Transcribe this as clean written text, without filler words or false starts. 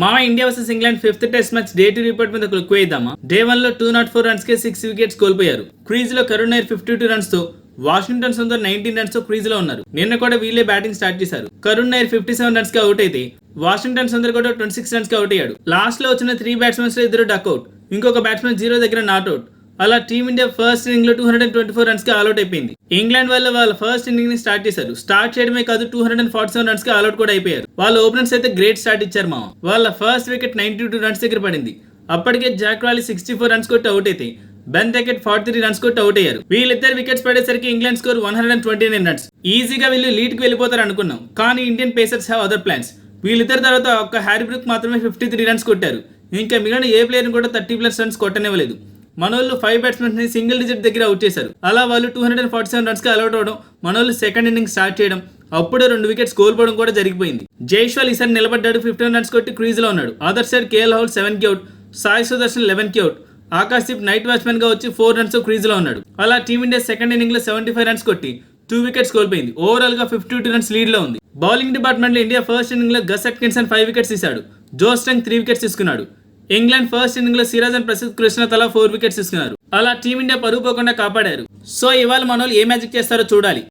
మామ India versus England 5th test match day 2 report మీద click వేద్దామా. డే 1 లో 204 రన్స్ కి 6 వికెట్స్ కోల్పోయారు. క్రీజ్ లో కరుణ్ నాయర్ 52 రన్స్ తో, వాషింగ్టన్ సుందర్ 19 రన్స్ తో క్రీజ్ లో ఉన్నారు. నిన్న కూడా వీళ్ళే బ్యాటింగ్ స్టార్ట్ చేశారు. కరుణ్ నాయర్ 57 రన్స్ కి అవుట్ అయితే వాషింగ్టన్ సుందర్ కూడా 26 రన్స్ కి అవుట్ అయ్యాడు. లాస్ట్ లో వచ్చిన 3 బ్యాట్స్మెన్స్ లో 2 డక్అవుట్, ఇంకొక బ్యాట్స్మెన్ 0 దగ్గర నాట్అవుట్. అలా టీమిండియా ఫస్ట్ ఇన్నింగ్ లో 224 రన్స్ కి ఆల్అౌట్ అయిపోయింది. ఇంగ్లాండ్ వాళ్ళ ఫస్ట్ ఇన్నింగ్ ని స్టార్ట్ చేశారు. స్టార్ట్ చేయడమే కాదు 247 రన్స్ కి ఆల్అౌట్ కూడా అయిపోయారు. వాళ్ళ ఓపెనర్స్ అయితే గ్రేట్ స్టార్ట్ ఇచ్చారు మామ. వాళ్ళ ఫస్ట్ వికెట్ 92 రన్స్ దగ్గర పడింది. అప్పటికే జాక్ రాలీ 64 రన్స్ కొట్టి అవుట్ అయితే బెన్ థెకెట్ 43 రన్స్ కొట్టి అవుట్ అయ్యారు. వీళ్ళిద్దరు వికెట్స్ పడేసరికి ఇంగ్లాండ్ స్కోర్ 129 రన్స్. ఈజీగా వీళ్ళు లీడ్ కి వెళ్ళిపోతారు అనుకున్నాం, కానీ Indian pacers have other plans. వీళ్ళిద్దరి తర్వాత ఒక్క హ్యారీ బ్రూక్ మాత్రమే 53 రన్స్ కొట్టారు. ఇంకా మిగిలిన ఏ ప్లేయర్ కూడా 30+ రన్స్ కొట్టనివ్వలేదు. మనోళ్ళు 5 బ్యాట్స్మెన్స్ ని సింగిల్ డిజిట్ దగ్గర అవుట్ చేశారు. అలా వాళ్ళు 247 రన్స్ కి అలౌట్ అవడం, మనోళ్ళు సెకండ్ ఇన్నింగ్ స్టార్ట్ చేయడం, అప్పుడే 2 వికెట్స్ కోల్పోవడం కూడా జరిగిపోయింది. జైస్వాల్ ఈసారి నిలబడ్డాడు, 15 రన్స్ కొట్టి క్రీజ్ లో ఉన్నాడు. అదర్ సైడ్ కేఎల్ రాహుల్ 7 కి అవుట్, సాయి సుదర్శన్ 11 కి out, Akash Deep night watchman గా వచ్చి 4 రన్స్ క్రీజ్ లో ఉన్నాడు. అలా టీమిండియా సెకండ్ ఇన్నింగ్ లో 75 రన్స్ కొట్టి 2 వికెట్స్ కోల్పోయింది. ఓవరాల్ గా 52 రన్స్ లీడ్ లో ఉంది. బౌలింగ్ డిపార్ట్మెంట్ లో ఇండియా ఫస్ట్ ఇన్నింగ్ లో గస్ అట్కిన్సన్ 5 వికెట్స్ తీశాడు. జో స్టంగ్ 3 వికెట్స్ తీసుకున్నాడు. ఇంగ్లాండ్ ఫస్ట్ ఇన్నింగ్ లో సిరాజ్ అండ్ ప్రసిద్ధ్ కృష్ణ తలా 4 వికెట్స్ తీసుకున్నారు. అలా టీమిండియా పరుగు పోకుండా కాపాడారు. సో ఇవాళ మనోళ్ళు ఏ మ్యాజిక్ చేస్తారో చూడాలి.